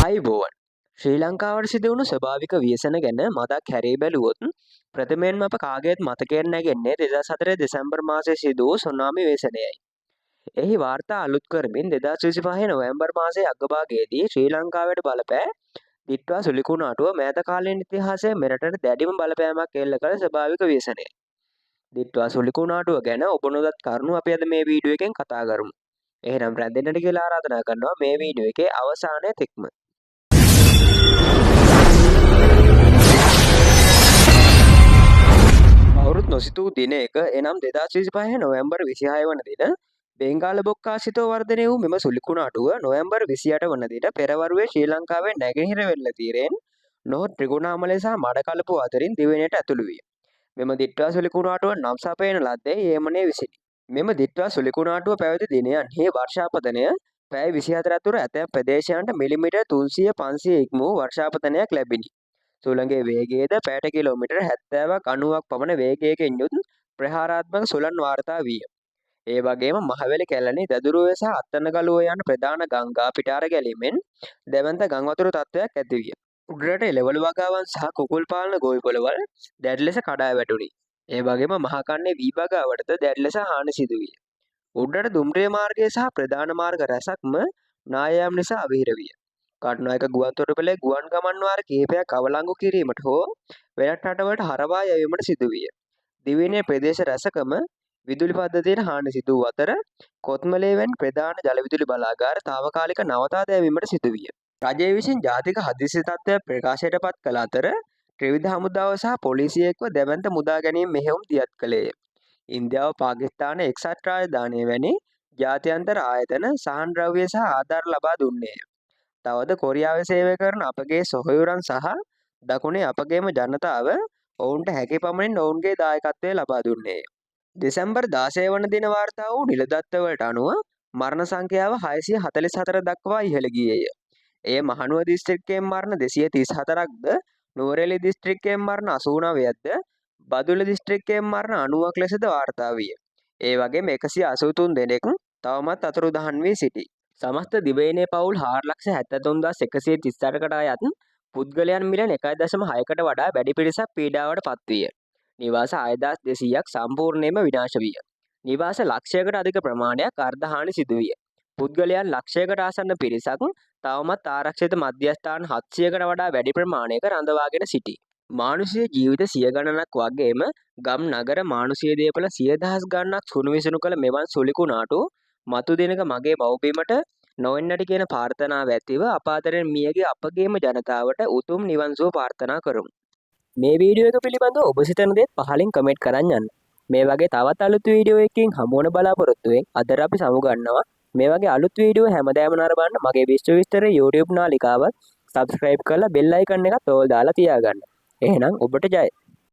ආයුබෝවන් ශ්‍රී ලංකාවට සිදු වුණු ස්වභාවික ව්‍යසන ගැන මතක් හැරී බැලුවොත් ප්‍රථමයෙන්ම අප කාගේත් මතකයෙන් නැගෙන්නේ 2004 දෙසැම්බර් මාසයේ සිදු වූ සුනාමි ව්‍යසනයයි. එහි වාර්තා අලුත් කරමින් 2025 නොවැම්බර් මාසයේ අගභාගයේදී ශ්‍රී ලංකාවට බලපෑ දිට්වා සුලිකුණාටුව මෑත කාලීන ඉතිහාසයේ මෙරටට දැඩිම බලපෑමක් එල්ල කළ ස්වභාවික ව්‍යසනයයි. දිට්වා සුලිකුණාටුව ගැන ඔබ නොදත් කරුණු අපි අද මේ වීඩියෝ එකෙන් කතා කරමු. එහෙනම් රැඳෙන්නට කියලා ආරාධනා කරනවා මේ වීඩියෝ එකේ අවසානය තෙක්ම. කවුරුත් නොසිතූ දිනයක එනම් 2025 නොවැම්බර් 26 වන දින බෙන්ගාල බොක්කාසිතව වර්ධනය වූ මෙම සුලිකුණාටුව නොවැම්බර් 28 වන දින පෙරවරුවේ ශ්‍රී ලංකාවේ නැගෙනහිර වෙරළ තීරයෙන් නොහොත් ත්‍රිකුණාමලය සහ මඩකලපුව අතරින් දිවයිනට ඇතුළු විය. මෙම දිට්වා සුලිකුණාටුව නම් සපයන ලද්දේ යේමනයේ විසිනි. මෙම දිට්වා සුලිකුණාටුව පැවති දිනයන්හි වර්ෂාපතනය පැය 24 තුර ඇතැම් ප්‍රදේශයන්ට මිලිමීටර් 300-500 ඉක්ම වූ වර්ෂාපතනයක් ලැබිණි. සුළඟේ වේගයද පැයට කිලෝමීටර් 70ක් 90ක් පමණ වේගයකින් යුත් ප්‍රහාරාත්මක සුළං වාර්තා විය. ඒ වගේම මහවැලි කැලණි දැදුරුවේ සහ අත්තනගලුව යන ප්‍රධාන ගංගා පිටාර ගැලීමෙන් දැවැන්ත ගම් වතුර තත්ත්වයක් ඇති විය. උඩරට එළවලු වගාවන් සහ කුකුල් පාලන ගොවිපළවල් දැඩි ලෙස කඩා වැටුණි. ඒ වගේම මහකන්නේ වී වගාවටද දැඩි ලෙස හානි සිදු විය. උඩරට දුම්රිය මාර්ගය සහ ප්‍රධාන මාර්ග රැසක්ම නායෑම් නිසා අවහිර විය. කටුනායක ගුවන්තොටුපළේ ගුවන් ගමන් වාර කිහිපයක් අවලංගු කිරීමට හෝ වෙනත් රටවලට හරවා යැවීමට සිදු විය. දිවයිනේ ප්‍රදේශ රැසකම විදුලි පද්ධතියට හානි සිදු වූ අතර කොත්මලේ වැනි ප්‍රධාන ජල විදුලි බලාගාර තාවකාලික නවතා දැමීමට සිදු විය. රජය විසින් ජාතික හදිසි තත්ත්වයක් ප්‍රකාශයට පත් කළ අතර ත්‍රිවිධ හමුදාව සහ පොලිසිය එක්ව දැවැන්ත මුදා ගැනීම මෙහෙයුම් දියත් කළේය. ඉන්දියාව පාකිස්තාන එක්සත් රාජධානිය වැනි ජාත්‍යන්තර ආයතන සහන් ද්‍රව්‍ය සහ ආධාර ලබා දුන්නේය. තවද කොරියාවේ සේවය කරන අපගේ සොහොයුරන් සහ දකුණේ අපගේම ජනතාව ඔවුන්ට හැකි පමණින් ඔවුන්ගේ දායකත්වය ලබා දුන්නේය. දෙසැම්බර් 16 වන දින වාර්තා වූ නිලදත්වවලට අනුව මරණ සංඛ්‍යාව 644 දක්වා ඉහළ ගියේය. එය මහනුව දිස්ත්‍රික්කයෙන් මරණ 234ක්ද, නුවරඑළිය දිස්ත්‍රික්කයෙන් මරණ 89ක්ද, බදුල්ල දිස්ත්‍රික්කයෙන් මරණ 90ක් ලෙසද වාර්තා විය. ඒ වගේම 183 දෙනෙක් තවමත් අතුරුදහන් වී සිටී. සමස්ත දිවයිනේ පවුල් 4,73,138කට අයත් පුද්ගලයන් මිලියන 1.6කට වඩා වැඩි පිරිසක් පීඩාවට පත්විය. නිවාස 6,200ක් සම්පූර්ණයෙන්ම විනාශ විය. නිවාස ලක්ෂයකට අධික ප්‍රමාණයක් අර්ධහානි සිදු විය. පුද්ගලයන් ලක්ෂයකට ආසන්න පිරිසක් තවමත් ආරක්ෂිත මධ්‍යස්ථාන 700කට වඩා වැඩි ප්‍රමාණයක රඳවාගෙන සිටී. මානුෂීය ජීවිත සිය ගණනක් වගේම ගම් නගර මානුෂීය දේපල 100,000 ගණනක් සුණු විසුණු කළ මෙවන් සුලිකුණාටු මතු දිනක මගේ මව්බිමට නොවෙන්නට කියන ප්‍රාර්ථනාව ඇතිව අප අතරින් මියගිය අපගේම ජනතාවට උතුම් නිවන් සුව ප්‍රාර්ථනා කරමු. මේ වීඩියෝ එක පිළිබඳව ඔබ සිතන දේත් පහලින් කමෙන්ට් කරන්න යන්න. මේ වගේ තවත් අලුත් වීඩියෝ එකකින් හමු වන බලාපොරොත්තු වෙමින් අද අපි සමුගන්නවා. මේ වගේ අලුත් වීඩියෝ හැමදාම නරඹන්න මගේ විශ්ව විස්තර YouTube නාලිකාවත් subscribe කරලා bell icon එකත් ඕල් දාලා තියාගන්න. එහෙනම් ඔබට ජය.